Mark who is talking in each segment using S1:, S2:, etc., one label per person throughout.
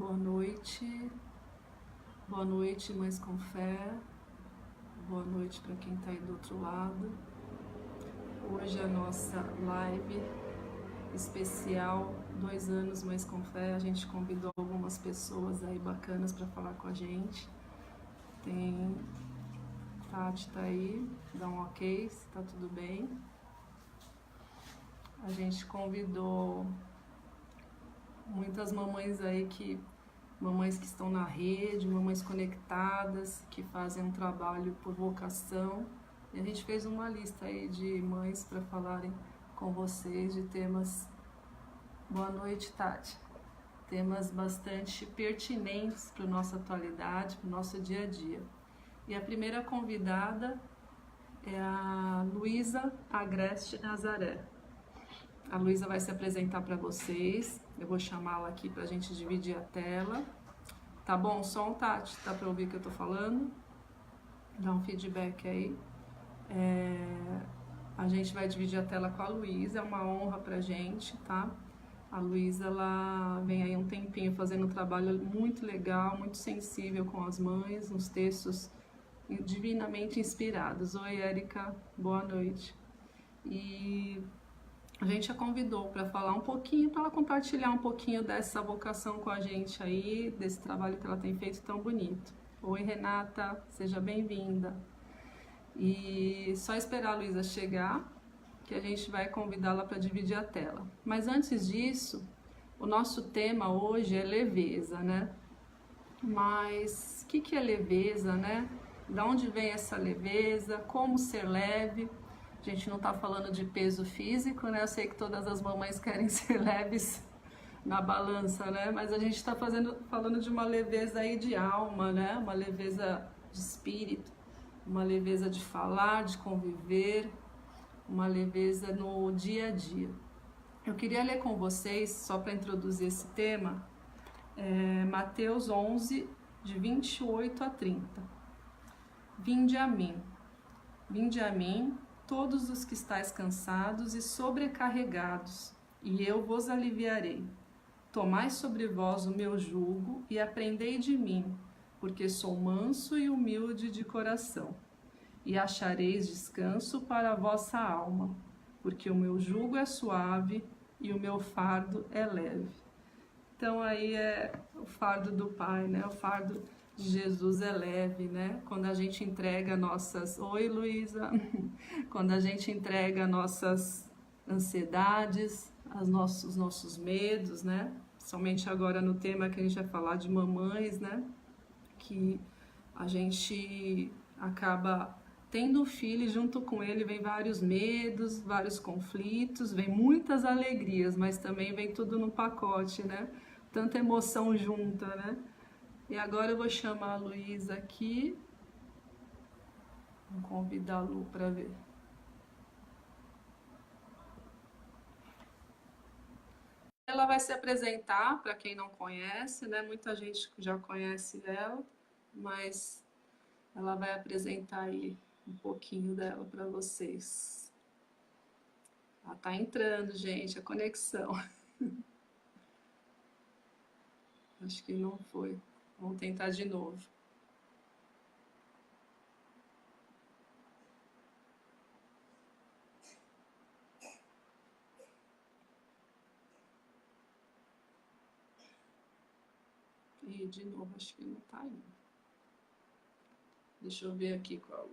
S1: Boa noite, Mães com Fé. Boa noite para quem está aí do outro lado. Hoje é a nossa live especial 2 anos Mães com Fé. A gente convidou algumas pessoas aí bacanas para falar com a gente. Tem Tati tá aí, dá um ok se tá tudo bem. A gente convidou muitas mamães aí mamães que estão na rede, mamães conectadas, que fazem um trabalho por vocação. E a gente fez uma lista aí de mães para falarem com vocês de temas. Boa noite, Tati. Temas bastante pertinentes para a nossa atualidade, para o nosso dia a dia. E a primeira convidada é a Luísa Agreste Nazaré. A Luísa vai se apresentar para vocês. Eu vou chamá-la aqui para a gente dividir a tela. Tá bom o som, Tati? Dá para ouvir o que eu tô falando? Dá um feedback aí. A gente vai dividir a tela com a Luísa. É uma honra pra gente, tá? A Luísa, ela vem aí um tempinho fazendo um trabalho muito legal, muito sensível com as mães, uns textos divinamente inspirados. Oi, Érica. Boa noite. E a gente a convidou para falar um pouquinho, para ela compartilhar um pouquinho dessa vocação com a gente aí, desse trabalho que ela tem feito tão bonito. Oi, Renata, seja bem-vinda. E só esperar a Luísa chegar, que a gente vai convidá-la para dividir a tela. Mas antes disso, o nosso tema hoje é leveza, né? Mas o que é leveza, né? Da onde vem essa leveza? Como ser leve? A gente não está falando de peso físico, né? Eu sei que todas as mamães querem ser leves na balança, né? Mas a gente está falando de uma leveza aí de alma, né? Uma leveza de espírito, uma leveza de falar, de conviver, uma leveza no dia a dia. Eu queria ler com vocês, só para introduzir esse tema, Mateus 11, de 28 a 30. Vinde a mim, todos os que estáis cansados e sobrecarregados, e eu vos aliviarei. Tomai sobre vós o meu jugo e aprendei de mim, porque sou manso e humilde de coração, e achareis descanso para a vossa alma, porque o meu jugo é suave e o meu fardo é leve. Então aí é o fardo do Pai, né? O fardo de Jesus é leve, né? Quando a gente entrega nossas... Oi, Luísa! Quando a gente entrega nossas ansiedades, os nossos medos, né? Somente agora no tema que a gente vai falar de mamães, né? Que a gente acaba tendo um filho e junto com ele vem vários medos, vários conflitos, vem muitas alegrias, mas também vem tudo no pacote, né? Tanta emoção junta, né? E agora eu vou chamar a Luísa aqui. Vou convidar a Lu para ver. Ela vai se apresentar para quem não conhece, né? Muita gente já conhece ela, mas ela vai apresentar aí um pouquinho dela para vocês. Ela tá entrando, gente, a conexão. Acho que não foi. Vamos tentar de novo. E de novo, acho que não tá indo. Deixa eu ver aqui qual.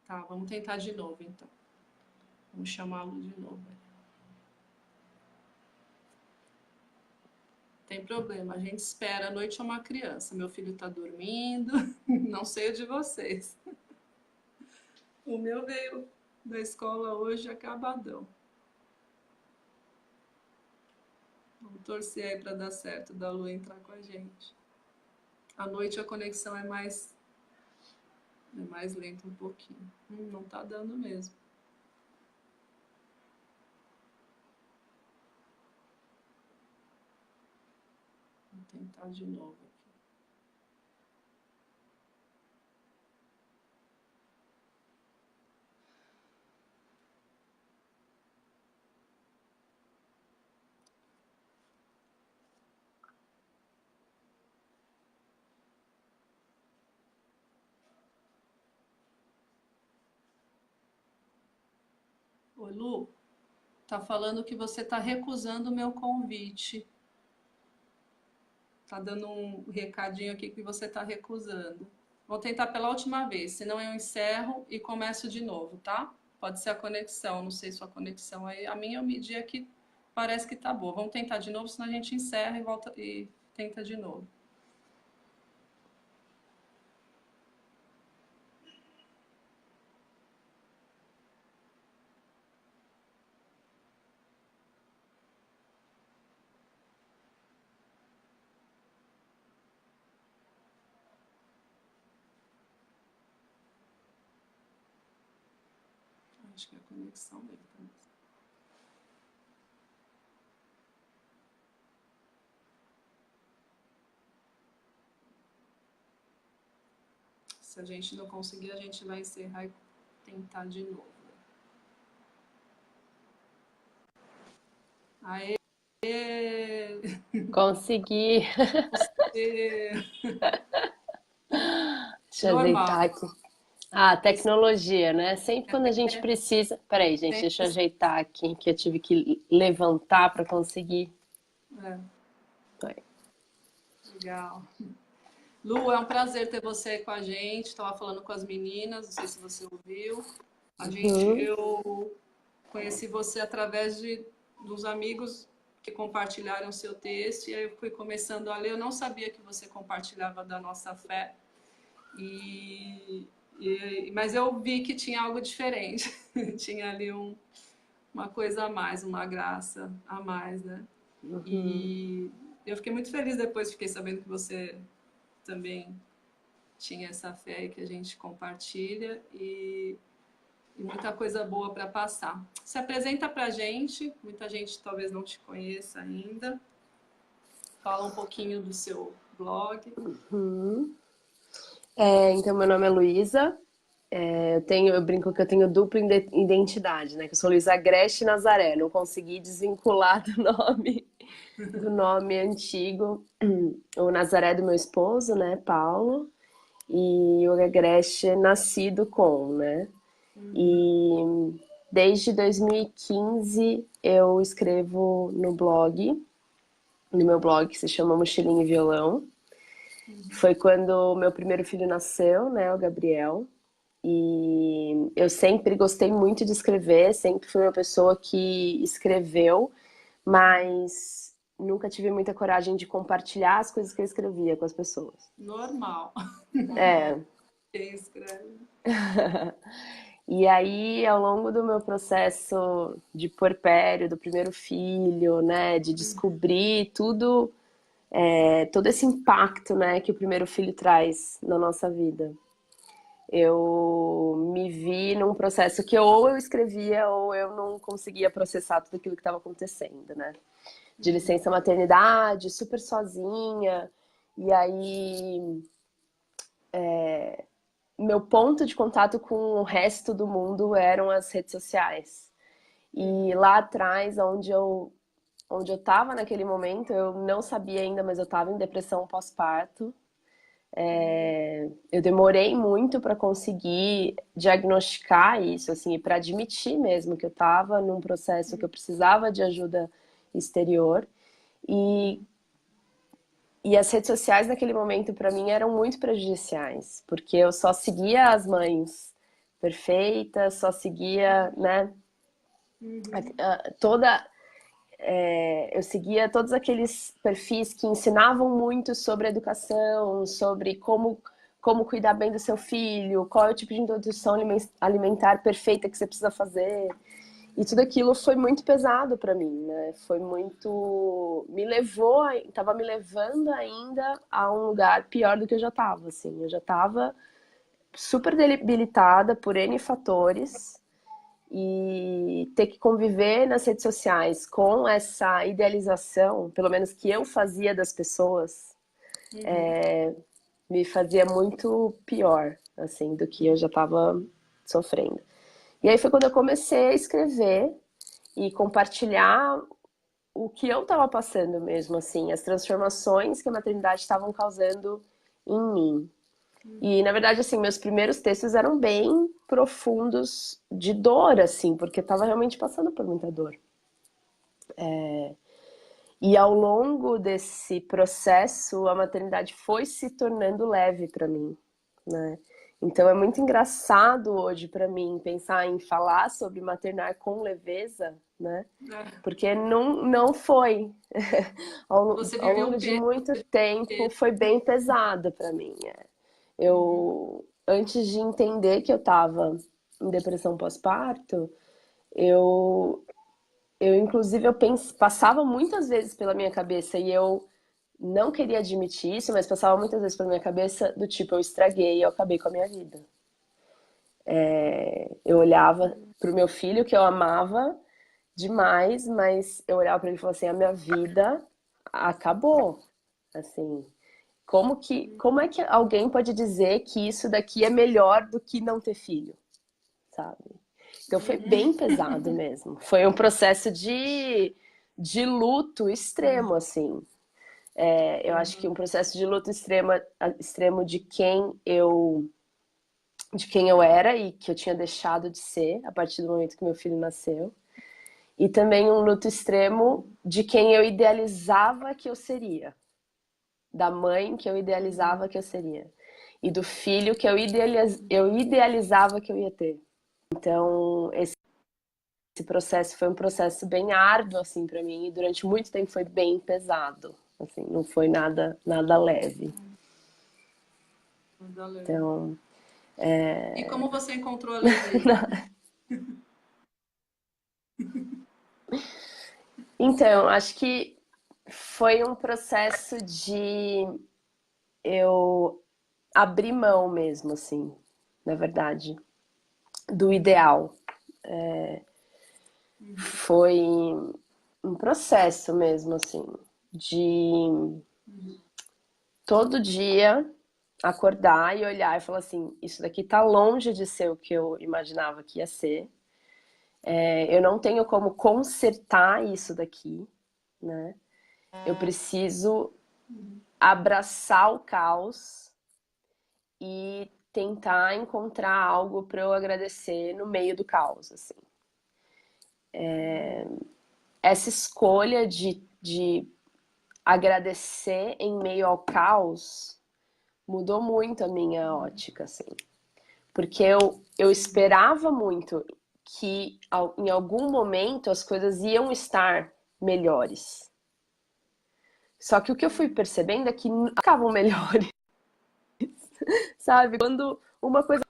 S1: Tá, vamos tentar de novo então. Vamos chamá-lo de novo. Tem problema, a gente espera. A noite é uma criança. Meu filho tá dormindo. Não sei o de vocês. O meu veio da escola hoje acabadão. Vamos torcer aí para dar certo, da Lu entrar com a gente. À noite a conexão é mais lenta um pouquinho. Não tá dando mesmo. Vou tentar de novo aqui. Oi, Lu, tá falando que você tá recusando o meu convite. Tá dando um recadinho aqui que você tá recusando. Vou tentar pela última vez, senão eu encerro e começo de novo, tá? Pode ser a conexão, não sei sua conexão aí. A minha eu medi aqui, parece que tá boa. Vamos tentar de novo, senão a gente encerra e volta e tenta de novo. Acho que é a conexão dele também. Se a gente não conseguir, a gente vai encerrar e tentar de novo. Aê!
S2: Consegui.
S1: Você...
S2: Deixa eu ajeitar
S1: Normal.
S2: aqui. Ah, tecnologia, né? Sempre quando a gente precisa. Peraí, gente, deixa eu
S1: Sempre...
S2: ajeitar aqui, que eu tive que levantar para conseguir.
S1: É,
S2: Vai.
S1: legal. Lu, é um prazer ter você aí com a gente. Estava falando com as meninas, não sei se você ouviu.
S2: Uhum.
S1: Eu conheci você através dos amigos que compartilharam o seu texto, e aí eu fui começando a ler. Eu não sabia que você compartilhava da nossa fé, e, mas eu vi que tinha algo diferente. Tinha ali uma coisa a mais, uma graça a mais, né?
S2: Uhum.
S1: E eu fiquei muito feliz depois, fiquei sabendo que você também tinha essa fé aí que a gente compartilha e muita coisa boa para passar. Se apresenta para a gente, muita gente talvez não te conheça ainda. Fala um pouquinho do seu blog.
S2: Uhum. Então, meu nome é Luísa. Eu brinco que eu tenho dupla identidade, né? Que eu sou Luísa Agreste Nazaré. Não consegui desvincular do nome antigo. O Nazaré do meu esposo, né? Paulo. E o Agreste nascido com, né? E desde 2015 eu escrevo no meu blog que se chama Mochilinha e Violão. Foi quando o meu primeiro filho nasceu, né, o Gabriel. E eu sempre gostei muito de escrever, sempre fui uma pessoa que escreveu, mas nunca tive muita coragem de compartilhar as coisas que eu escrevia com as pessoas.
S1: Normal.
S2: É.
S1: Quem escreve?
S2: E aí, ao longo do meu processo de puerpério, do primeiro filho, né, de descobrir tudo, todo esse impacto, né, que o primeiro filho traz na nossa vida, eu me vi num processo que ou eu escrevia ou eu não conseguia processar tudo aquilo que estava acontecendo, né? De licença maternidade, super sozinha, e aí meu ponto de contato com o resto do mundo eram as redes sociais. E lá atrás, onde eu estava naquele momento, eu não sabia ainda, mas eu estava em depressão pós-parto. Eu demorei muito para conseguir diagnosticar isso, assim, para admitir mesmo que eu estava num processo que eu precisava de ajuda exterior. E, e as redes sociais naquele momento para mim eram muito prejudiciais, porque eu só seguia as mães perfeitas, só seguia, né, toda eu seguia todos aqueles perfis que ensinavam muito sobre educação, sobre como cuidar bem do seu filho, qual é o tipo de introdução alimentar perfeita que você precisa fazer. E tudo aquilo foi muito pesado para mim, né? Foi muito. Tava me levando ainda a um lugar pior do que eu já estava, assim. Eu já estava super debilitada por N fatores e ter que conviver nas redes sociais com essa idealização, pelo menos que eu fazia das pessoas, me fazia muito pior, assim, do que eu já estava sofrendo. E aí foi quando eu comecei a escrever e compartilhar o que eu estava passando mesmo, assim, as transformações que a maternidade estavam causando em mim. E, na verdade, assim, meus primeiros textos eram bem profundos de dor, assim, porque eu tava realmente passando por muita dor. E ao longo desse processo, a maternidade foi se tornando leve para mim, né? Então é muito engraçado hoje para mim pensar em falar sobre maternar com leveza, né?
S1: É.
S2: Porque não foi.
S1: Você
S2: Ao
S1: viveu
S2: longo
S1: um
S2: de
S1: peso.
S2: muito tempo foi bem pesado para mim. Eu, antes de entender que eu estava em depressão pós-parto, eu, inclusive, passava muitas vezes pela minha cabeça e eu não queria admitir isso, mas passava muitas vezes pela minha cabeça do tipo, eu estraguei e eu acabei com a minha vida. Eu olhava pro meu filho, que eu amava demais, mas eu olhava para ele e falava assim, a minha vida acabou. Assim, como é que alguém pode dizer que isso daqui é melhor do que não ter filho, sabe? Então foi bem pesado mesmo. Foi um processo de luto extremo, assim. Eu acho que um processo de luto extremo de quem eu era e que eu tinha deixado de ser a partir do momento que meu filho nasceu. E também um luto extremo de quem eu idealizava que eu seria. Da mãe que eu idealizava que eu seria. E do filho que eu idealizava que eu ia ter. Então, esse processo foi um processo bem árduo, assim, para mim. E durante muito tempo foi bem pesado. Assim, não foi nada leve. Então,
S1: E como você encontrou a leveza?
S2: então, acho que foi um processo de eu abrir mão mesmo, assim, na verdade, do ideal. Foi um processo mesmo, assim, de todo dia acordar e olhar e falar assim, isso daqui tá longe de ser o que eu imaginava que ia ser. Eu não tenho como consertar isso daqui, né? Eu preciso abraçar o caos e tentar encontrar algo para eu agradecer no meio do caos, assim. Essa escolha de agradecer em meio ao caos mudou muito a minha ótica, assim. Porque eu esperava muito que em algum momento as coisas iam estar melhores. Só que o que eu fui percebendo é que não ficavam melhores, sabe? Quando uma coisa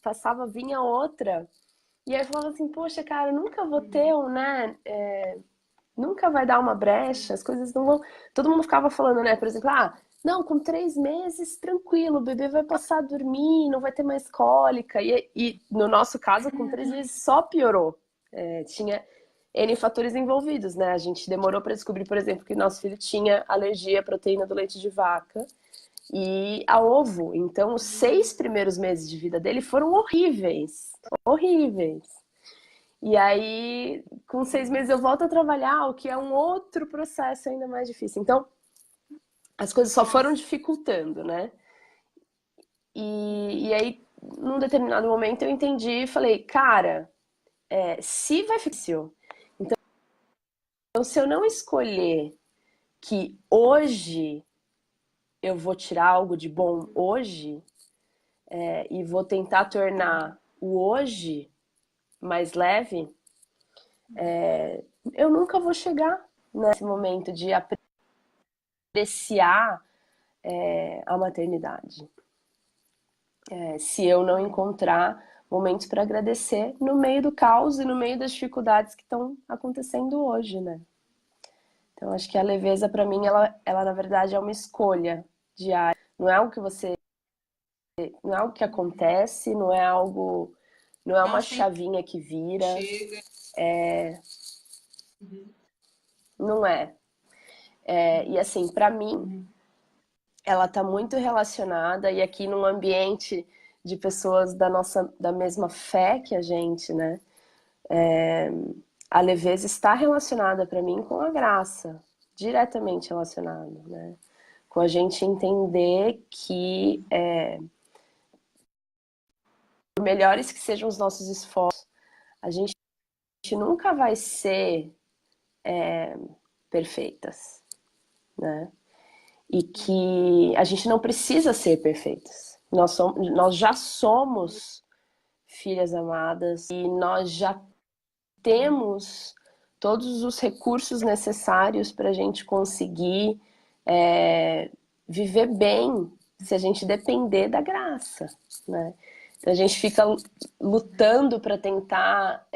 S2: passava, vinha outra. E aí eu falava assim, poxa, cara, eu nunca vou ter um, né? Nunca vai dar uma brecha, as coisas não vão. Todo mundo ficava falando, né? Por exemplo, não, com 3 meses, tranquilo, o bebê vai passar a dormir, não vai ter mais cólica. E no nosso caso, com 3 meses só piorou. Tinha N fatores envolvidos, né? A gente demorou para descobrir, por exemplo, que nosso filho tinha alergia à proteína do leite de vaca e a ovo. Então, os 6 primeiros meses de vida dele foram horríveis. Horríveis. E aí, com 6 meses, eu volto a trabalhar, o que é um outro processo ainda mais difícil. Então, as coisas só foram dificultando, né? E aí, num determinado momento, eu entendi e falei, cara, se vai ficar difícil, então se eu não escolher que hoje eu vou tirar algo de bom hoje, e vou tentar tornar o hoje mais leve, eu nunca vou chegar nesse momento de apreciar a maternidade. Se eu não encontrar momentos para agradecer no meio do caos e no meio das dificuldades que estão acontecendo hoje, né? Então, acho que a leveza, para mim, ela na verdade é uma escolha diária. Não é algo que você, não é algo que acontece, não é
S1: Não
S2: uma
S1: sempre
S2: chavinha que vira,
S1: chega.
S2: não é. E assim, para mim, ela está muito relacionada e aqui num ambiente de pessoas da mesma fé que a gente, né? A leveza está relacionada para mim com a graça, diretamente relacionada, né? com a gente entender que, por melhores que sejam os nossos esforços, a gente nunca vai ser perfeitas, né? E que a gente não precisa ser perfeitas. Nós já somos filhas amadas e nós já temos todos os recursos necessários para a gente conseguir viver bem se a gente depender da graça, né? Então a gente fica lutando para tentar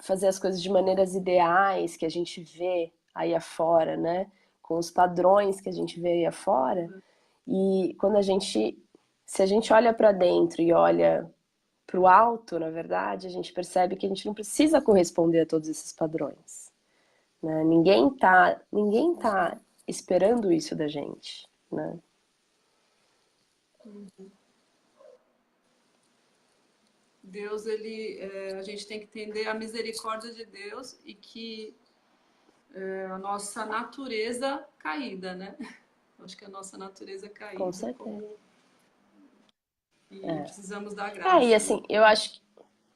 S2: fazer as coisas de maneiras ideais que a gente vê aí afora, né? Com os padrões que a gente vê aí afora. E quando se a gente olha para dentro e olha para o alto, na verdade, a gente percebe que a gente não precisa corresponder a todos esses padrões, né? Ninguém tá esperando isso da gente, né?
S1: Deus, a gente tem que entender a misericórdia de Deus e que a nossa natureza caída, né? Acho que a nossa natureza
S2: Com
S1: caída
S2: certeza.
S1: e precisamos da
S2: E
S1: graça, né?
S2: assim, eu acho que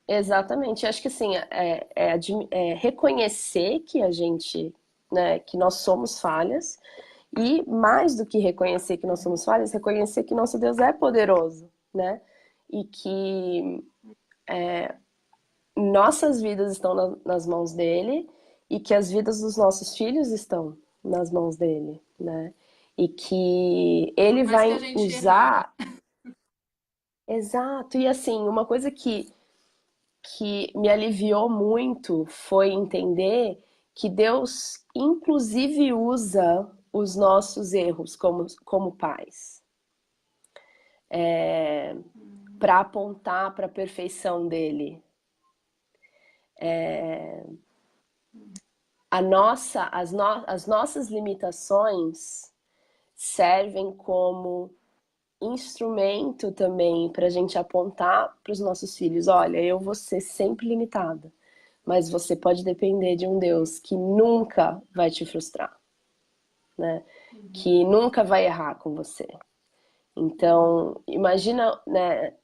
S2: exatamente, eu acho que assim, reconhecer que a gente, né, que nós somos falhas, e mais do que reconhecer que nós somos falhas, reconhecer que nosso Deus é poderoso, né? E que nossas vidas estão nas mãos dele e que as vidas dos nossos filhos estão nas mãos dele, né? E que
S1: Por
S2: ele
S1: mais que a
S2: vai
S1: gente errar, né?
S2: usar. Exato, e assim, uma coisa que me aliviou muito foi entender que Deus, inclusive, usa os nossos erros como pais, para apontar para a perfeição dele. As nossas limitações servem como instrumento também para a gente apontar para os nossos filhos: olha, eu vou ser sempre limitada, mas você pode depender de um Deus que nunca vai te frustrar, né? Que nunca vai errar com você. Então, imagina, né?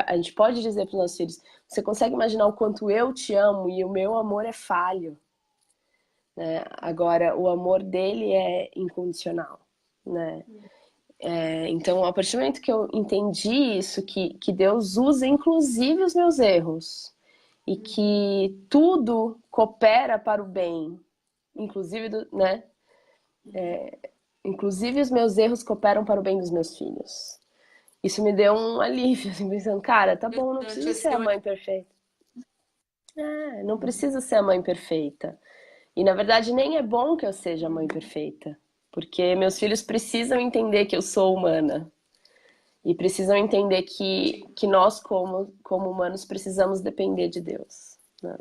S2: A gente pode dizer para os nossos filhos: você consegue imaginar o quanto eu te amo e o meu amor é falho, né? Agora, o amor dele é incondicional, né? Então, a partir do momento que eu entendi isso, que Deus usa inclusive os meus erros e que tudo coopera para o bem, inclusive, né? Inclusive os meus erros cooperam para o bem dos meus filhos. Isso me deu um alívio, assim, pensando, cara, tá bom, não
S1: Interessante
S2: preciso ser
S1: esse
S2: a
S1: olhar.
S2: mãe perfeita. Não precisa ser a mãe perfeita. E na verdade nem é bom que eu seja a mãe perfeita, porque meus filhos precisam entender que eu sou humana. E precisam entender
S1: Sim.
S2: que nós, como humanos, precisamos depender de Deus, né?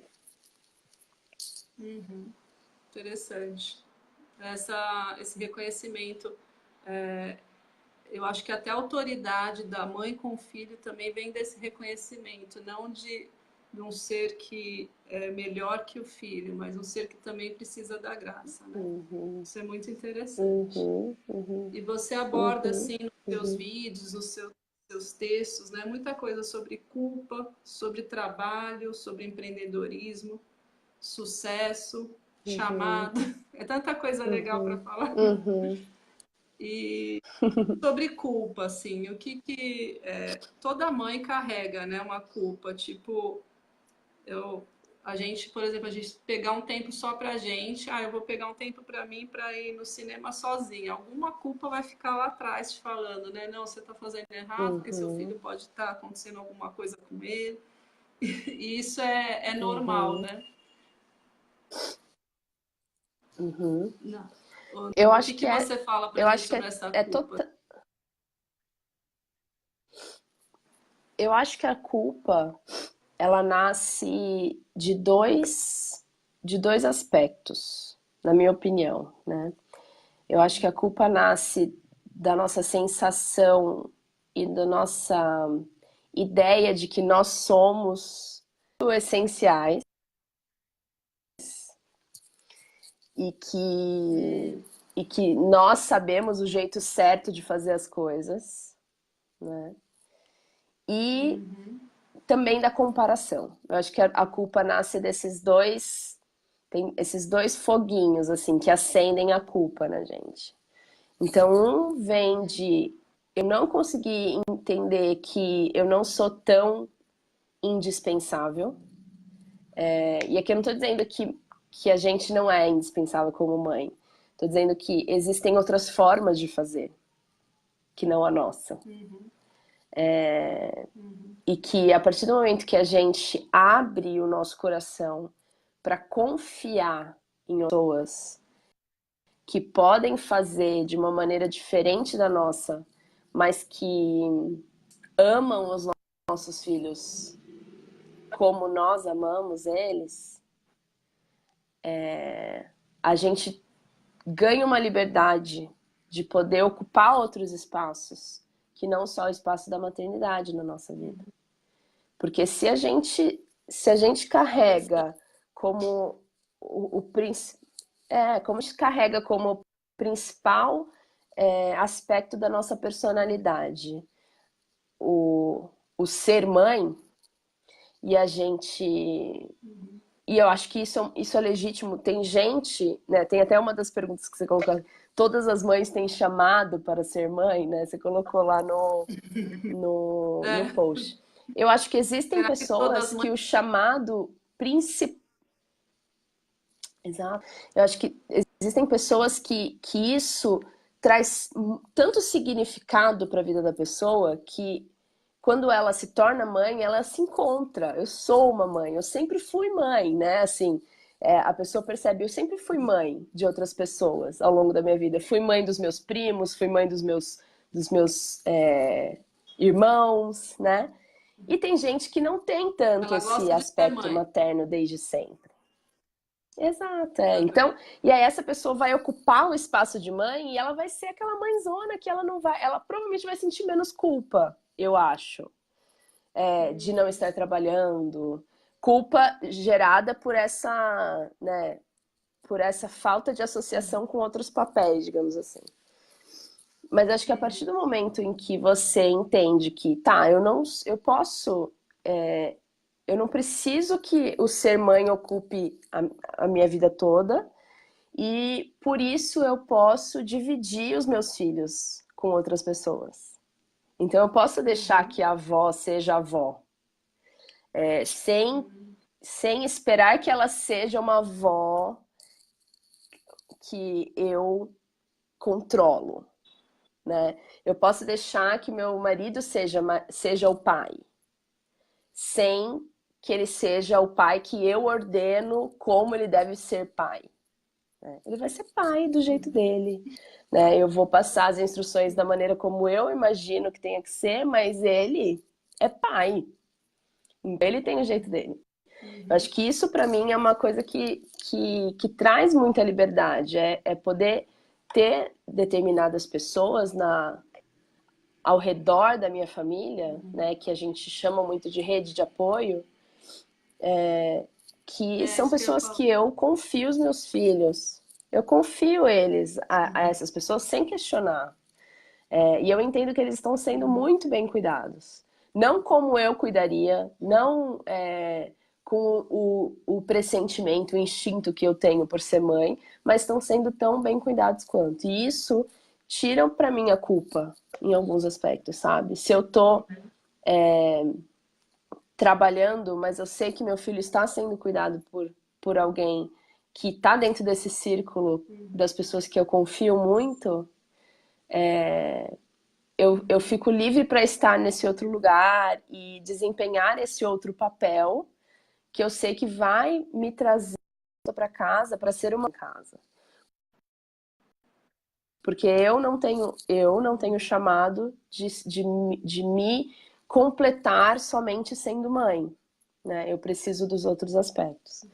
S1: Interessante. Esse reconhecimento, eu acho que até a autoridade da mãe com o filho também vem desse reconhecimento, não de um ser que é melhor que o filho, mas um ser que também precisa da graça, né? Isso é muito interessante.
S2: Uhum, uhum,
S1: E você aborda,
S2: uhum,
S1: assim, nos seus
S2: uhum,
S1: vídeos, nos seus textos, né? Muita coisa sobre culpa, sobre trabalho, sobre empreendedorismo, sucesso,
S2: uhum,
S1: chamado. É tanta coisa legal para
S2: uhum,
S1: falar.
S2: uhum,
S1: E sobre culpa, assim, toda mãe carrega, né, uma culpa. Tipo, eu, a gente, por exemplo, a gente pegar um tempo só pra gente, eu vou pegar um tempo pra mim pra ir no cinema sozinha. Alguma culpa vai ficar lá atrás te falando, né? Não, você tá fazendo errado, porque seu
S2: uhum,
S1: filho pode estar acontecendo alguma coisa com ele. E isso é normal,
S2: uhum,
S1: né?
S2: uhum.
S1: Não.
S2: Eu
S1: O
S2: acho
S1: que
S2: que
S1: que
S2: é,
S1: você fala pra
S2: eu
S1: gente
S2: acho que
S1: sobre essa
S2: é
S1: culpa?
S2: eu acho que a culpa ela nasce de dois aspectos, na minha opinião, né? Eu acho que a culpa nasce da nossa sensação e da nossa ideia de que nós somos essenciais e que, e que nós sabemos o jeito certo de fazer as coisas, né? E também da comparação. Eu acho que a culpa nasce desses dois, tem esses dois foguinhos, assim, que acendem a culpa na gente. Então, um vem de eu não consegui entender que eu não sou tão indispensável. E aqui eu não estou dizendo que a gente não é indispensável como mãe. Estou dizendo que existem outras formas de fazer, que não a nossa. E que a partir do momento que a gente abre o nosso coração para confiar em pessoas que podem fazer de uma maneira diferente da nossa, mas que amam os nossos filhos como nós amamos eles, a gente ganha uma liberdade de poder ocupar outros espaços que não só o espaço da maternidade na nossa vida. Porque se a gente carrega como como a gente carrega como principal aspecto da nossa personalidade o ser mãe, e a gente. E eu acho que isso é legítimo. Tem gente, né? Tem até uma das perguntas que você colocou. Todas as mães têm chamado para ser mãe, né? Você colocou lá no post. Eu acho que existem
S1: Será que todas
S2: pessoas
S1: as
S2: que o
S1: mães...
S2: chamado principal. Exato. Eu acho que existem pessoas que isso traz tanto significado para a vida da pessoa que quando ela se torna mãe, ela se encontra. Eu sou uma mãe, eu sempre fui mãe, né? Assim, a pessoa percebe, eu sempre fui mãe de outras pessoas ao longo da minha vida. Fui mãe dos meus primos, fui mãe dos meus irmãos, né? E tem gente que não tem tanto
S1: Ela
S2: esse
S1: gosta de ser
S2: aspecto
S1: mãe.
S2: materno desde sempre. Exato, é. Então, e aí essa pessoa vai ocupar o espaço de mãe e ela vai ser aquela mãezona que ela não vai, ela provavelmente vai sentir menos culpa, eu acho, de não estar trabalhando, culpa gerada por essa, né, por essa falta de associação com outros papéis, digamos assim. Mas acho que a partir do momento em que você entende que, tá, eu posso, eu não preciso que o ser mãe ocupe a minha vida toda, e por isso eu posso dividir os meus filhos com outras pessoas. Então eu posso deixar que a avó seja avó, sem esperar que ela seja uma avó que eu controlo, né? Eu posso deixar que meu marido seja o pai, sem que ele seja o pai que eu ordeno como ele deve ser pai. Né? Ele vai ser pai do jeito dele. Né? Eu vou passar as instruções da maneira como eu imagino que tenha que ser, mas ele é pai. Ele tem o jeito dele. Eu acho que isso para mim é uma coisa que traz muita liberdade, é poder ter determinadas pessoas ao redor da minha família, né, que a gente chama muito de rede de apoio, que são
S1: Isso que eu ia
S2: pessoas
S1: falar.
S2: que eu confio os meus filhos. Eu confio eles a essas pessoas sem questionar. E eu entendo que eles estão sendo muito bem cuidados. Não como eu cuidaria, não com o pressentimento, o instinto que eu tenho por ser mãe, mas estão sendo tão bem cuidados quanto. E isso tira para mim a culpa em alguns aspectos, sabe? Se eu tô trabalhando, mas eu sei que meu filho está sendo cuidado por alguém que está dentro desse círculo das pessoas que eu confio muito, eu fico livre para estar nesse outro lugar e desempenhar esse outro papel que eu sei que vai me trazer para casa, para ser uma casa. Porque eu não tenho chamado de me completar somente sendo mãe. Né? Eu preciso dos outros aspectos.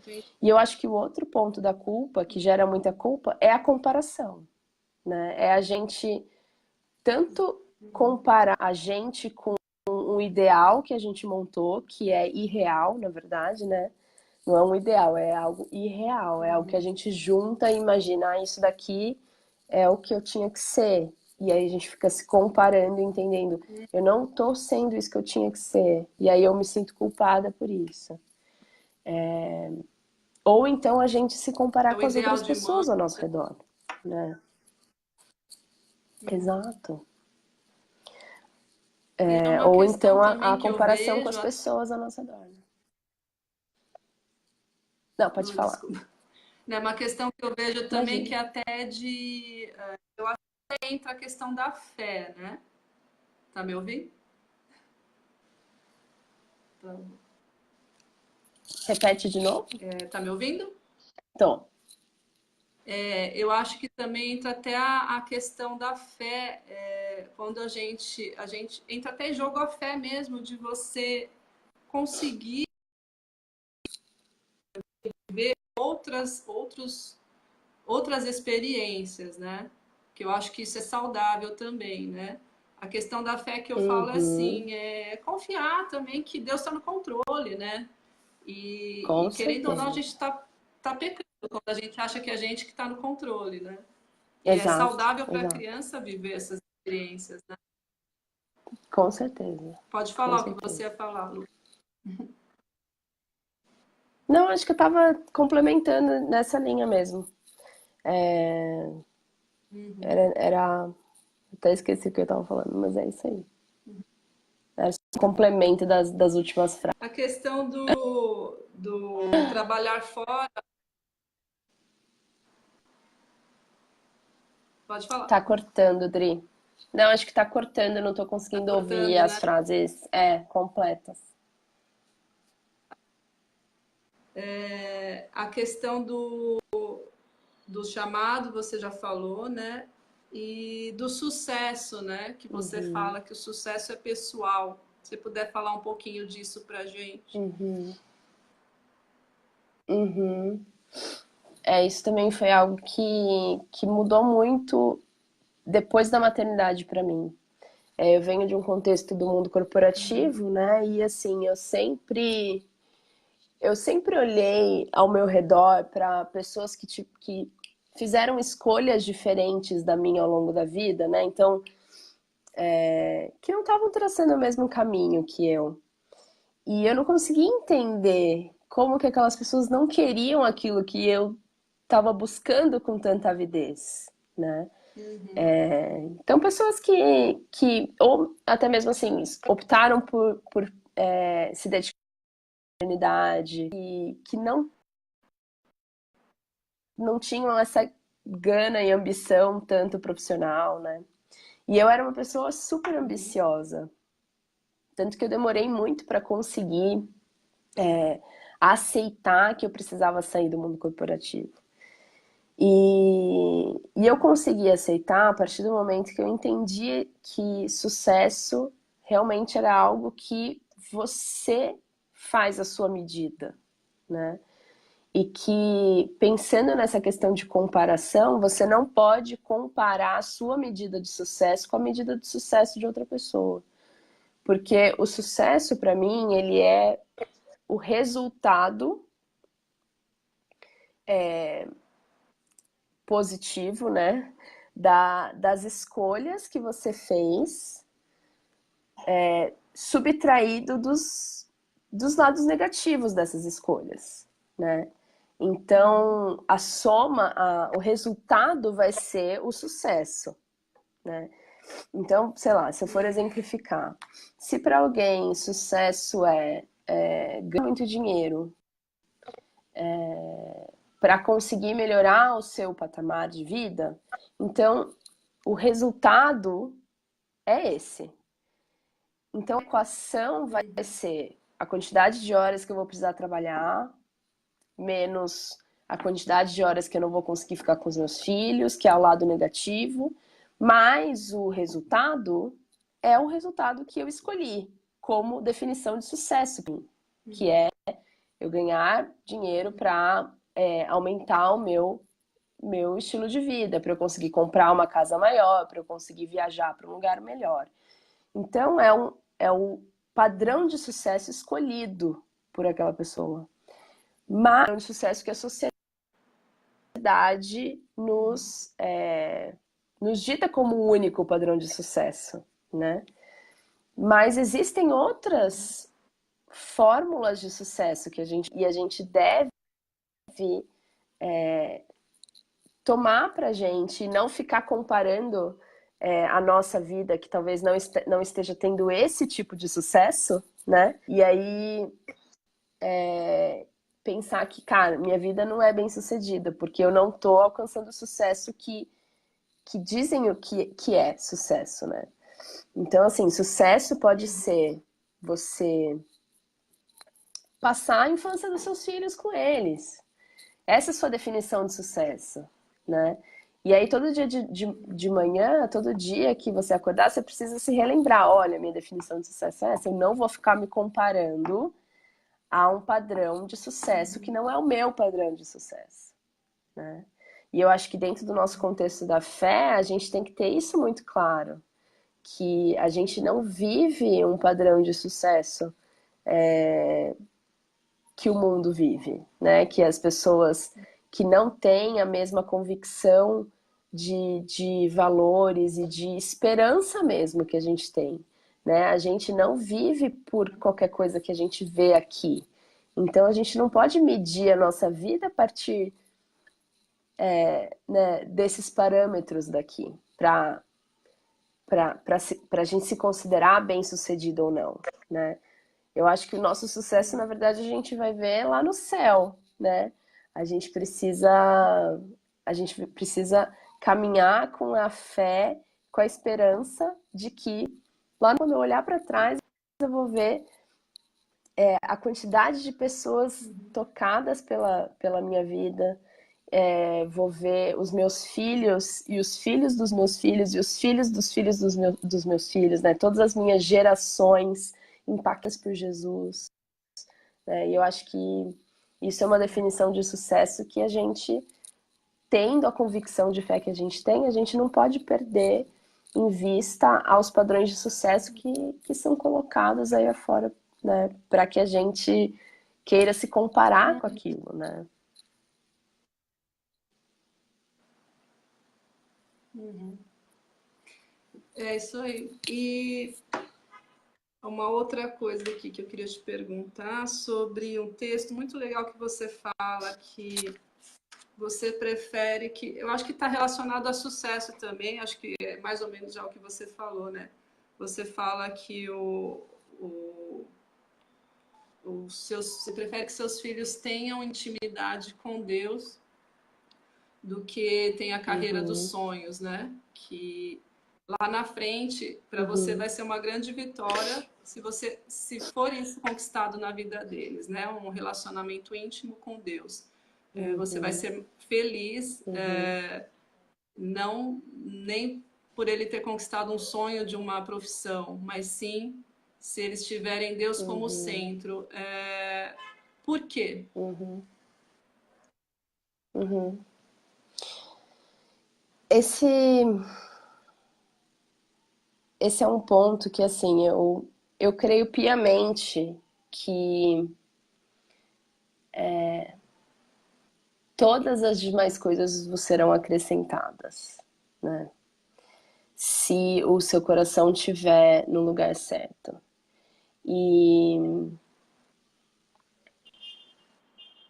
S2: E eu acho que o outro ponto da culpa, que gera muita culpa, é a comparação. Né? É a gente tanto comparar a gente com um ideal que a gente montou, que é irreal, na verdade, né? Não é um ideal, é algo irreal, é algo que a gente junta e imagina, isso daqui é o que eu tinha que ser. E aí a gente fica se comparando, entendendo. Eu não tô sendo isso que eu tinha que ser. E aí eu me sinto culpada por isso. Ou então a gente se
S1: É
S2: comparar
S1: o
S2: com as
S1: ideal
S2: outras
S1: de mãe.
S2: pessoas ao nosso redor, né? Exato.
S1: E é uma
S2: Ou
S1: questão
S2: então a
S1: também que eu
S2: comparação com as
S1: vejo.
S2: pessoas ao nosso redor. Não, pode
S1: Oh,
S2: falar.
S1: desculpa. É uma questão que eu vejo também
S2: Imagina.
S1: que até de. Eu acho que entra a questão da fé, né? Tá me ouvindo? Tá,
S2: Repete de novo?
S1: tá me ouvindo?
S2: Então,
S1: Eu acho que também entra até a questão da fé, quando a gente entra até em jogo a fé mesmo, de você conseguir ver outras experiências, né? Que eu acho que isso é saudável também, né? A questão da fé que eu falo é
S2: uhum,
S1: assim, confiar também que Deus está no controle, né? E
S2: com
S1: querendo ou não, a
S2: certeza.
S1: gente tá pecando quando a gente acha que é a gente que está no controle, né? E é
S2: Exato,
S1: saudável para a
S2: exato.
S1: criança viver essas experiências, né?
S2: Com certeza,
S1: Pode
S2: com
S1: falar o que você
S2: certeza.
S1: ia falar, Lu.
S2: Não, acho que eu estava complementando nessa linha mesmo. Era. Até esqueci o que eu estava falando, mas é isso aí. Era só um complemento das últimas frases.
S1: A questão do trabalhar fora, pode falar.
S2: Tá cortando, Dri. Não, acho que tá cortando, eu não tô
S1: Tá
S2: conseguindo ouvir
S1: cortando,
S2: as
S1: né?
S2: frases completas.
S1: A questão do chamado, você já falou, né? E do sucesso, né? Que você
S2: Uhum,
S1: fala que o sucesso é pessoal. Se você puder falar um pouquinho disso pra gente.
S2: uhum, uhum. Isso também foi algo que mudou muito depois da maternidade para mim. Eu venho de um contexto do mundo corporativo, né? E assim, eu sempre olhei ao meu redor para pessoas que fizeram escolhas diferentes da minha ao longo da vida, né? Então, que não estavam traçando o mesmo caminho que eu. E eu não conseguia entender como que aquelas pessoas não queriam aquilo que eu estava buscando com tanta avidez, né?
S1: Uhum.
S2: Então, pessoas ou até mesmo assim, optaram por se dedicar à comunidade, que não tinham essa gana e ambição tanto profissional, né? E eu era uma pessoa super ambiciosa, tanto que eu demorei muito para conseguir aceitar que eu precisava sair do mundo corporativo. E eu consegui aceitar a partir do momento que eu entendi que sucesso realmente era algo que você faz à sua medida, né? E que, pensando nessa questão de comparação, você não pode comparar a sua medida de sucesso com a medida de sucesso de outra pessoa. Porque o sucesso, para mim, ele é o resultado positivo, né? Das escolhas que você fez, subtraído dos lados negativos dessas escolhas, né? Então, a soma, o resultado vai ser o sucesso, né? Então, sei lá, se eu for exemplificar, se para alguém sucesso é ganhar muito dinheiro para conseguir melhorar o seu patamar de vida, então o resultado é esse. Então, a equação vai ser a quantidade de horas que eu vou precisar trabalhar, menos a quantidade de horas que eu não vou conseguir ficar com os meus filhos, que é o lado negativo, mas o resultado é o resultado que eu escolhi como definição de sucesso, que é eu ganhar dinheiro para aumentar o meu estilo de vida, para eu conseguir comprar uma casa maior, para eu conseguir viajar para um lugar melhor. Então, é o padrão de sucesso escolhido por aquela pessoa. Mas é um sucesso que a sociedade sociedade nos dita como o único padrão de sucesso, né? Mas existem outras fórmulas de sucesso que a gente deve tomar pra gente e não ficar comparando a nossa vida, que talvez não esteja tendo esse tipo de sucesso, né? E aí pensar que, cara, minha vida não é bem sucedida, porque eu não tô alcançando o sucesso que dizem o que é sucesso, né? Então, assim, sucesso pode ser você passar a infância dos seus filhos com eles. Essa é a sua definição de sucesso, né? E aí, todo dia de manhã, todo dia que você acordar, você precisa se relembrar: olha, minha definição de sucesso é essa, eu não vou ficar me comparando a um padrão de sucesso que não é o meu padrão de sucesso, né? E eu acho que dentro do nosso contexto da fé, a gente tem que ter isso muito claro, que a gente não vive um padrão de sucesso que o mundo vive, né? Que as pessoas que não têm a mesma convicção de valores e de esperança mesmo que a gente tem, né? A gente não vive por qualquer coisa que a gente vê aqui. Então a gente não pode medir a nossa vida a partir né, desses parâmetros daqui, para a gente se considerar bem-sucedido ou não, né? Eu acho que o nosso sucesso, na verdade, a gente vai ver lá no céu, né? A gente precisa caminhar com a fé, com a esperança de que lá quando eu olhar para trás, eu vou ver a quantidade de pessoas tocadas pela minha vida, vou ver os meus filhos e os filhos dos meus filhos e os filhos dos meus filhos, né? Todas as minhas gerações impactadas por Jesus, né? E eu acho que isso é uma definição de sucesso que a gente, tendo a convicção de fé que a gente não pode perder em vista aos padrões de sucesso que são colocados aí afora, né? Para que a gente queira se comparar com aquilo, né?
S1: É isso aí. E uma outra coisa aqui que eu queria te perguntar sobre um texto muito legal que você fala que você prefere que... Eu acho que está relacionado a sucesso também, acho que é mais ou menos já o que você falou, né? Você fala que você prefere que seus filhos tenham intimidade com Deus do que tenha a carreira dos sonhos, né? Que lá na frente, para você vai ser uma grande vitória se for isso conquistado na vida deles, né? Um relacionamento íntimo com Deus. Você vai ser feliz, não nem por ele ter conquistado um sonho de uma profissão, mas sim se eles tiverem Deus como centro. Por quê?
S2: Esse, esse é um ponto que, assim, eu creio piamente que todas as demais coisas vos serão acrescentadas, né? Se o seu coração estiver no lugar certo.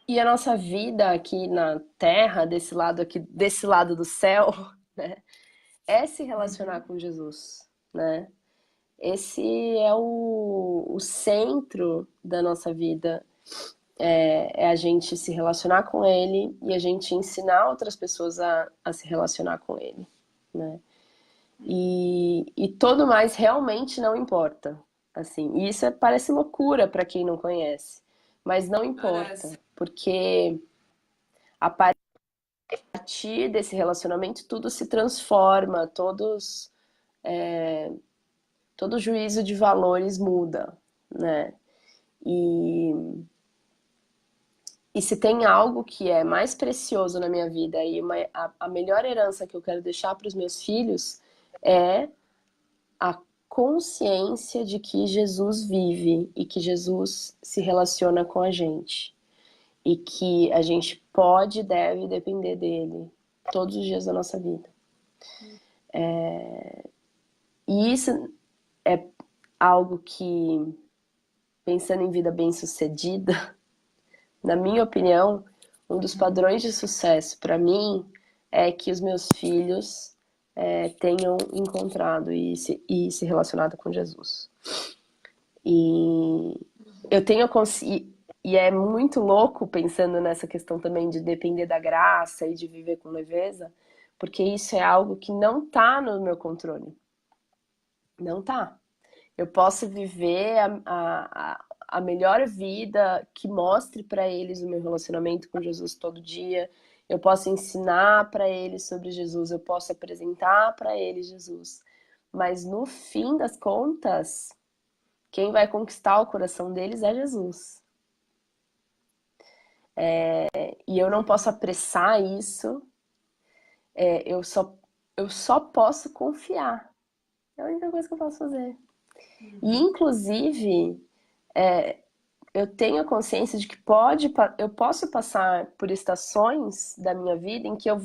S2: E a nossa vida aqui na Terra, desse lado do céu, né, é se relacionar com Jesus, né? Esse é o centro da nossa vida, é a gente se relacionar com Ele e a gente ensinar outras pessoas a se relacionar com Ele, né? E todo mais realmente não importa, assim. E isso parece loucura para quem não conhece, mas não importa,
S1: Parece.
S2: porque a partir desse relacionamento tudo se transforma, todo juízo de valores muda, né? E, e se tem algo que é mais precioso na minha vida e a melhor herança que eu quero deixar para os meus filhos é a consciência de que Jesus vive e que Jesus se relaciona com a gente. e que a gente pode e deve depender dele todos os dias da nossa vida. E isso é algo que, pensando em vida bem-sucedida, na minha opinião, um dos padrões de sucesso para mim é que os meus filhos tenham encontrado e se relacionado com Jesus. E eu tenho e é muito louco pensando nessa questão também de depender da graça e de viver com leveza, porque isso é algo que não está no meu controle. Não tá. Eu posso viver a melhor vida que mostre para eles o meu relacionamento com Jesus todo dia. Eu posso ensinar para eles sobre Jesus, eu posso apresentar para eles Jesus. Mas no fim das contas, quem vai conquistar o coração deles é Jesus. E eu não posso apressar isso. Eu só posso confiar. É a única coisa que eu posso fazer. E, inclusive, eu tenho a consciência de que eu posso passar por estações da minha vida em que eu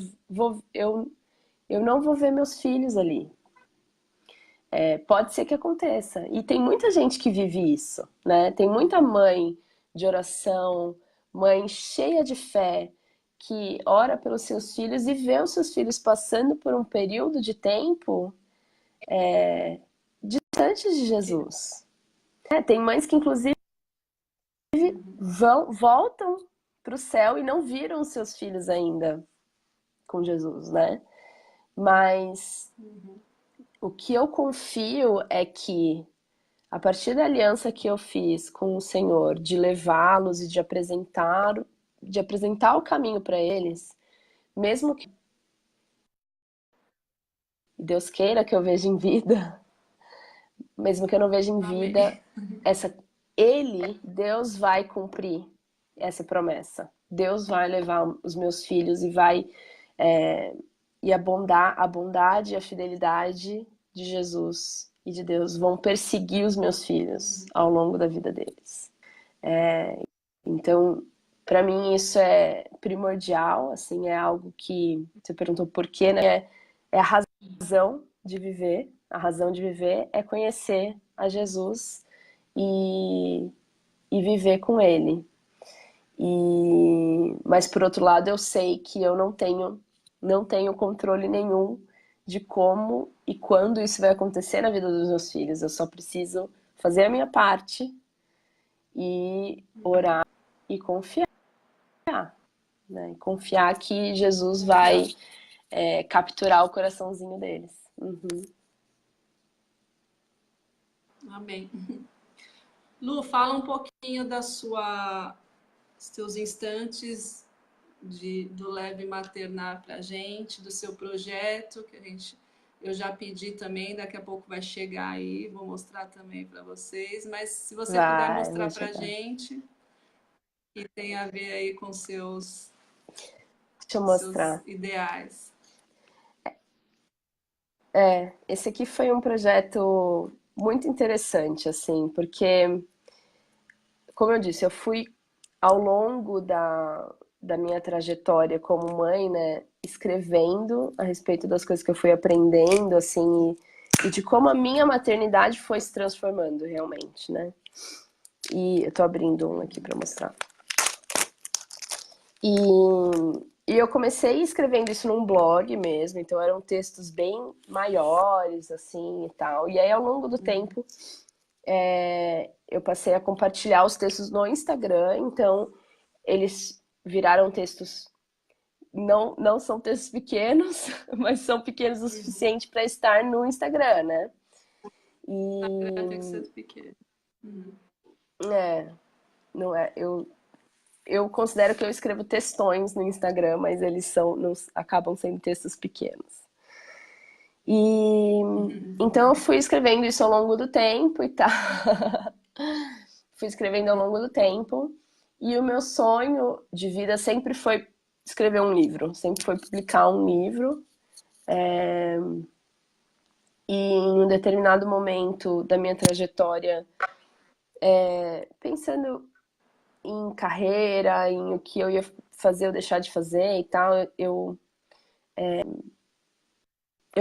S2: não vou ver meus filhos ali. Pode ser que aconteça. E tem muita gente que vive isso, né? Tem muita mãe de oração, mãe cheia de fé, que ora pelos seus filhos e vê os seus filhos passando por um período de tempo distantes de Jesus. Tem mães que, inclusive, voltam para o céu e não viram os seus filhos ainda com Jesus, né? Mas o que eu confio é que, a partir da aliança que eu fiz com o Senhor, de levá-los e de apresentar o caminho para eles, mesmo que Deus queira que eu veja em vida, mesmo que eu não veja em vida, Deus vai cumprir essa promessa. Deus vai levar os meus filhos e vai e a bondade e a fidelidade de Jesus e de Deus vão perseguir os meus filhos ao longo da vida deles. Então, para mim isso é primordial, assim, é algo que você perguntou por quê, né? É a razão de viver. A razão de viver é conhecer a Jesus e viver com ele. Mas por outro lado, eu sei que eu não tenho controle nenhum de como e quando isso vai acontecer na vida dos meus filhos. Eu só preciso fazer a minha parte e orar e confiar, né? E confiar que Jesus vai capturar o coraçãozinho deles. Uhum.
S1: Amém. Lu, fala um pouquinho seus instantes do Leve Maternar para a gente, do seu projeto, eu já pedi também, daqui a pouco vai chegar aí, vou mostrar também para vocês, mas se você puder mostrar para a gente, que tem a ver aí com seus ideais.
S2: Esse aqui foi um projeto muito interessante, assim, porque, como eu disse, eu fui ao longo da minha trajetória como mãe, né, escrevendo a respeito das coisas que eu fui aprendendo, assim, e de como a minha maternidade foi se transformando realmente, né? E eu tô abrindo um aqui para mostrar. E eu comecei escrevendo isso num blog mesmo, então eram textos bem maiores, assim, e tal. E aí, ao longo do tempo, eu passei a compartilhar os textos no Instagram, então eles viraram textos, não são textos pequenos, mas são pequenos o suficiente para estar no Instagram, né?
S1: Tem que ser pequeno.
S2: Não é, eu considero que eu escrevo textões no Instagram, mas eles acabam sendo textos pequenos. Então eu fui escrevendo isso ao longo do tempo e tal. Fui escrevendo ao longo do tempo. E o meu sonho de vida sempre foi escrever um livro, sempre foi publicar um livro. E em um determinado momento da minha trajetória, pensando em carreira, em o que eu ia fazer ou deixar de fazer e tal, eu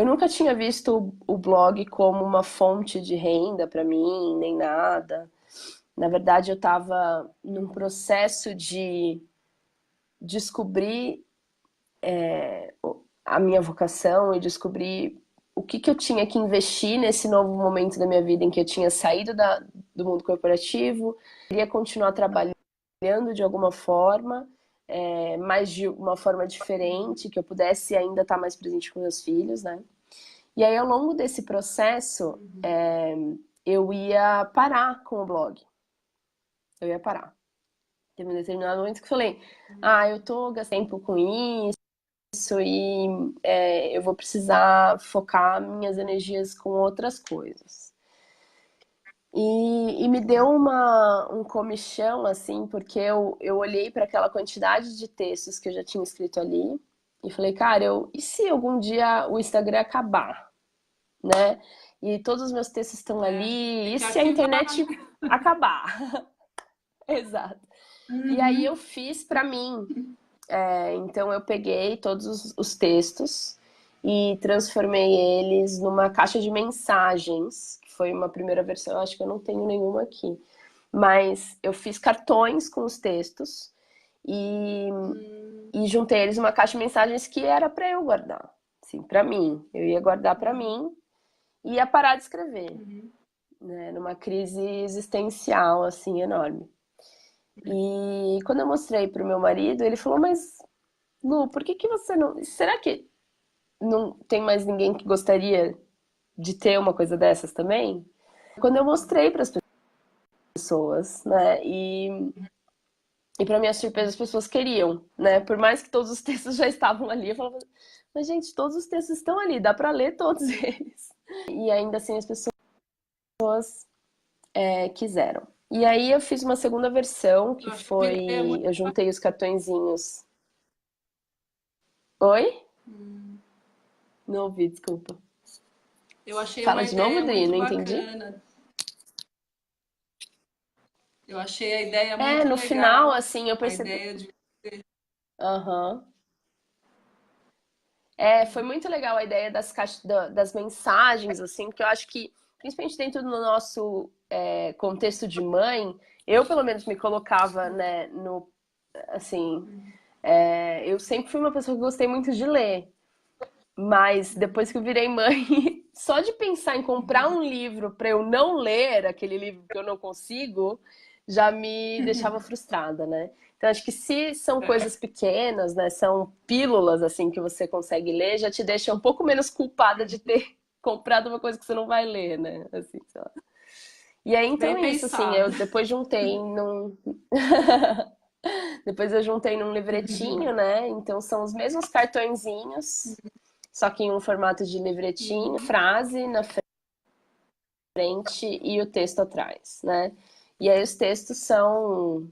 S2: nunca tinha visto o blog como uma fonte de renda para mim, nem nada. Na verdade, eu estava num processo de descobrir a minha vocação e descobrir o que eu tinha que investir nesse novo momento da minha vida em que eu tinha saído do mundo corporativo, queria continuar trabalhando de alguma forma, mas de uma forma diferente, que eu pudesse ainda estar mais presente com meus filhos, né? E aí, ao longo desse processo, eu ia parar com o blog. Eu ia parar. Teve um determinado momento que eu falei, eu tô gastando tempo com isso e eu vou precisar focar minhas energias com outras coisas. E me deu um comichão, assim, porque eu olhei para aquela quantidade de textos que eu já tinha escrito ali e falei, cara, e se algum dia o Instagram acabar, né? E todos os meus textos estão ali,
S1: Tem
S2: e
S1: que
S2: se a
S1: ativar.
S2: internet acabar? Exato. E aí eu fiz para mim. Então eu peguei todos os textos e transformei eles numa caixa de mensagens, que foi uma primeira versão, eu acho que eu não tenho nenhuma aqui. Mas eu fiz cartões com os textos e, e juntei eles numa caixa de mensagens que era para eu guardar, assim, para mim. Eu ia guardar para mim e ia parar de escrever, né, numa crise existencial assim enorme. E quando eu mostrei pro meu marido, ele falou: "Mas Lu, por que que você não. Será que não tem mais ninguém que gostaria de ter uma coisa dessas também?" Quando eu mostrei para as pessoas, né? E para minha surpresa, as pessoas queriam, né? Por mais que todos os textos já estavam ali, eu falava: "Mas, gente, todos os textos estão ali, dá para ler todos eles." E ainda assim as pessoas quiseram. E aí eu fiz uma segunda versão, que
S1: Eu achei uma ideia
S2: foi.
S1: muito.
S2: Eu juntei os cartõezinhos. Oi? Não ouvi, desculpa.
S1: Eu achei
S2: Fala
S1: uma
S2: de novo,
S1: ideia
S2: Adri,
S1: muito
S2: não entendi.
S1: bacana. Eu achei a ideia muito
S2: No final,
S1: legal.
S2: assim, eu
S1: A
S2: percebi.
S1: ideia de.
S2: Aham. Foi muito legal a ideia das mensagens, assim, porque eu acho que, principalmente dentro do nosso contexto de mãe, eu pelo menos me colocava, né, assim, eu sempre fui uma pessoa que gostei muito de ler, mas depois que eu virei mãe, só de pensar em comprar um livro para eu não ler aquele livro que eu não consigo, já me deixava frustrada, né? Então acho que se são
S1: É,
S2: coisas pequenas, né, são pílulas assim que você consegue ler, já te deixa um pouco menos culpada de ter comprado uma coisa que você não vai ler, né? Assim, sei lá. E aí então
S1: bem
S2: é isso, assim,
S1: pensado.
S2: eu depois juntei num depois eu juntei num livretinho, né? Então são os mesmos cartõezinhos, só que em um formato de livretinho, frase na frente e o texto atrás, né? E aí os textos são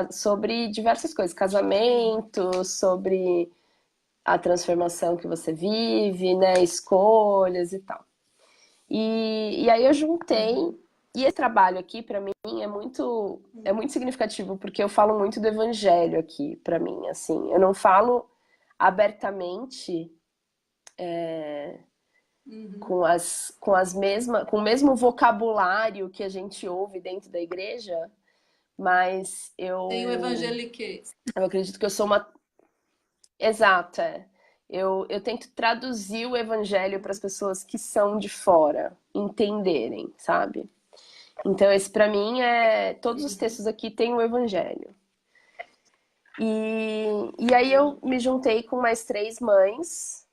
S2: sobre diversas coisas, casamento, sobre a transformação que você vive, né? Escolhas e tal. E aí eu juntei, e esse trabalho aqui para mim é muito significativo porque eu falo muito do evangelho aqui para mim, assim. Eu não falo abertamente com o mesmo vocabulário que a gente ouve dentro da igreja, mas
S1: Tem o
S2: eu,
S1: evangeliquez.
S2: eu acredito que eu sou uma. Exato, é. Eu tento traduzir o evangelho para as pessoas que são de fora entenderem, sabe? Então, esse para mim todos os textos aqui têm o evangelho. E aí eu me juntei com mais 3 mães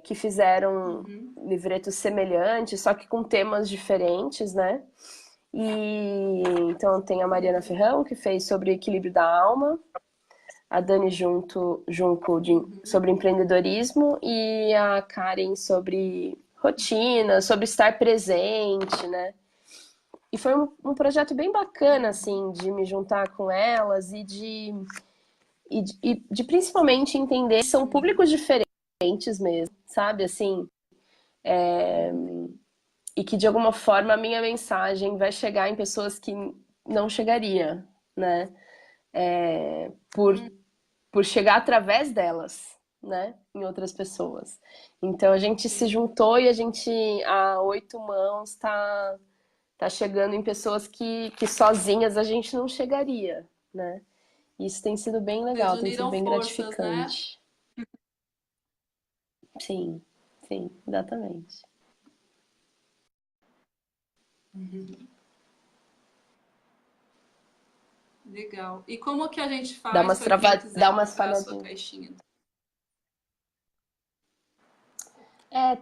S2: que fizeram livretos semelhantes, só que com temas diferentes, né? E então tem a Mariana Ferrão, que fez sobre equilíbrio da alma, a Dani Junco sobre empreendedorismo e a Karen sobre rotina, sobre estar presente, né? E foi um projeto bem bacana, assim, de me juntar com elas e de principalmente entender que são públicos diferentes mesmo, sabe? Assim, e que de alguma forma a minha mensagem vai chegar em pessoas que não chegaria, né? Por chegar através delas, né? Em outras pessoas. Então a gente se juntou e a gente, a 8 mãos, tá chegando em pessoas que sozinhas a gente não chegaria, né? Isso tem sido bem
S1: Vocês
S2: legal, tem sido
S1: uniram
S2: bem
S1: forças, né?
S2: gratificante. Sim, sim, exatamente.
S1: Legal. E como que a gente
S2: Dá
S1: faz
S2: umas
S1: para quem
S2: dá
S1: quiser
S2: umas
S1: comprar a sua
S2: falhadinhas.
S1: caixinha?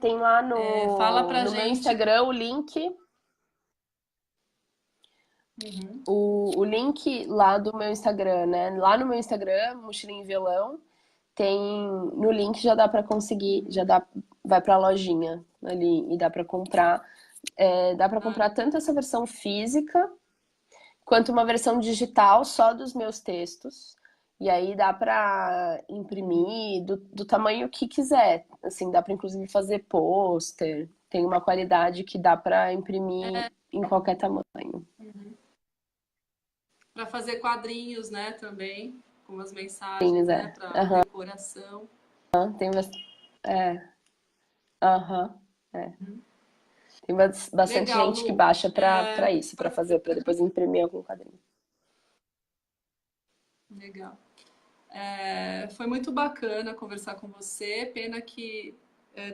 S2: Tem lá
S1: Fala pra
S2: no meu
S1: gente.
S2: Instagram o link.
S1: Uhum.
S2: O link lá do meu Instagram, né? Lá no meu Instagram, Mochilinha em Violão, tem no link já dá para conseguir, vai para a lojinha ali e dá para comprar. Dá para comprar tanto essa versão física quanto uma versão digital só dos meus textos. E aí dá para imprimir do tamanho que quiser. Assim, dá para inclusive fazer pôster. Tem uma qualidade que dá para imprimir em qualquer tamanho.
S1: Para fazer quadrinhos, né, também, com as mensagens,
S2: Sim,
S1: né, para decoração.
S2: tem aham, é. Tem bastante
S1: Legal,
S2: gente que
S1: Lu.
S2: baixa para isso, para fazer, para depois imprimir algum quadrinho.
S1: Legal. Foi muito bacana conversar com você. Pena que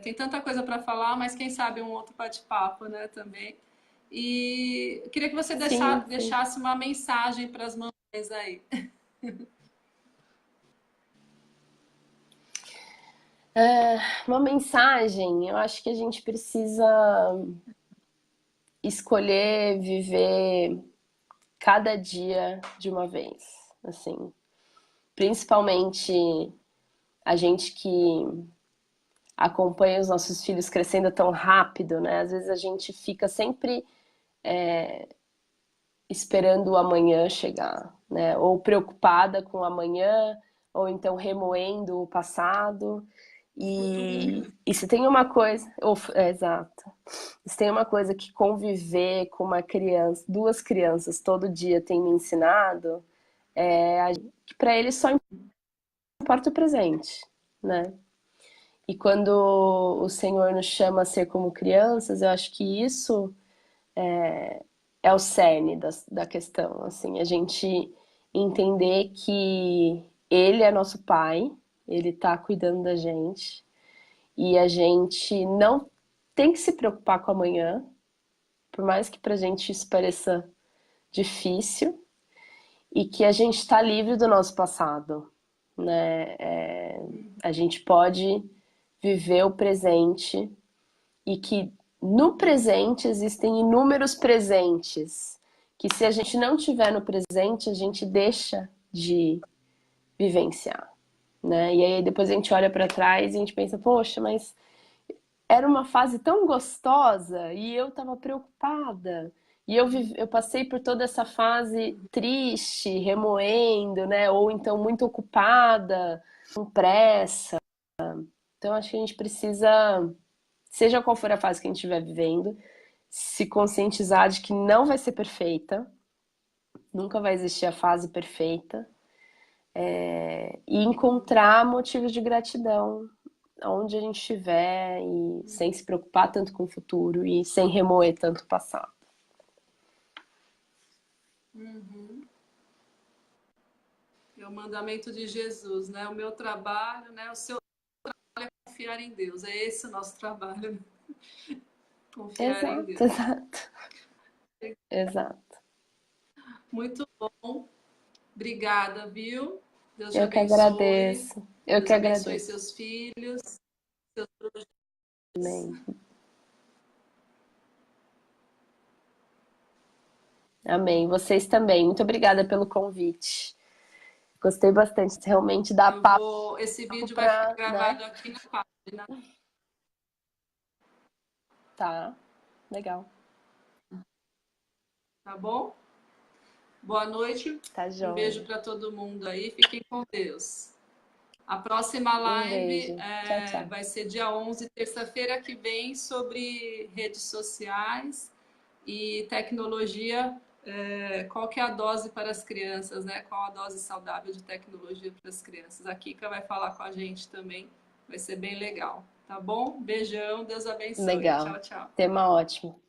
S1: tem tanta coisa para falar, mas quem sabe um outro bate-papo, né, também. E eu queria que você
S2: Sim, sim.
S1: deixasse uma mensagem para as mamães aí.
S2: Uma mensagem, eu acho que a gente precisa escolher viver cada dia de uma vez, assim. Principalmente a gente que acompanha os nossos filhos crescendo tão rápido, né? Às vezes a gente fica sempre esperando o amanhã chegar, né? Ou preocupada com o amanhã, ou então remoendo o passado. E se tem uma coisa, exato. Se tem uma coisa que conviver com uma criança, duas crianças todo dia tem me ensinado, que para eles só importa o presente, né? E quando o Senhor nos chama a ser como crianças, eu acho que isso é o cerne da questão, assim, a gente entender que Ele é nosso Pai, Ele está cuidando da gente, e a gente não tem que se preocupar com amanhã, por mais que pra gente isso pareça difícil, e que a gente está livre do nosso passado, né? A gente pode viver o presente e que no presente existem inúmeros presentes que se a gente não tiver no presente, a gente deixa de vivenciar, né? E aí depois a gente olha para trás e a gente pensa, poxa, mas era uma fase tão gostosa e eu estava preocupada. E eu passei por toda essa fase triste, remoendo, né? Ou então muito ocupada, com pressa. Então acho que a gente precisa, seja qual for a fase que a gente estiver vivendo, se conscientizar de que não vai ser perfeita, nunca vai existir a fase perfeita, e encontrar motivos de gratidão onde a gente estiver e sem se preocupar tanto com o futuro e sem remoer tanto o passado.
S1: É o mandamento de Jesus, né? O meu trabalho, né? O seu trabalho é confiar em Deus. É esse o nosso trabalho, né? Confiar em
S2: Exato,
S1: Deus.
S2: exato, exato.
S1: Muito bom. Obrigada, viu? Deus te
S2: Eu que
S1: abençoe.
S2: agradeço. Eu
S1: Deus
S2: que
S1: abençoe
S2: agradeço.
S1: seus filhos, seus projetos.
S2: Amém. Amém. Vocês também. Muito obrigada pelo convite. Gostei bastante. Realmente dá papo
S1: Esse vídeo vai ficar
S2: para, né?
S1: gravado aqui na página,
S2: Tá. Legal.
S1: tá bom? Boa noite.
S2: Tá
S1: Um beijo
S2: joia.
S1: para todo mundo aí. Fiquem com Deus. A próxima
S2: Um
S1: live
S2: beijo. Tchau, tchau.
S1: vai ser dia 11, terça-feira que vem, sobre redes sociais e tecnologia qual que é a dose para as crianças, né? Qual a dose saudável de tecnologia para as crianças. A Kika vai falar com a gente também, vai ser bem legal, tá bom? Beijão, Deus abençoe.
S2: Legal.
S1: Tchau, tchau.
S2: Tema ótimo.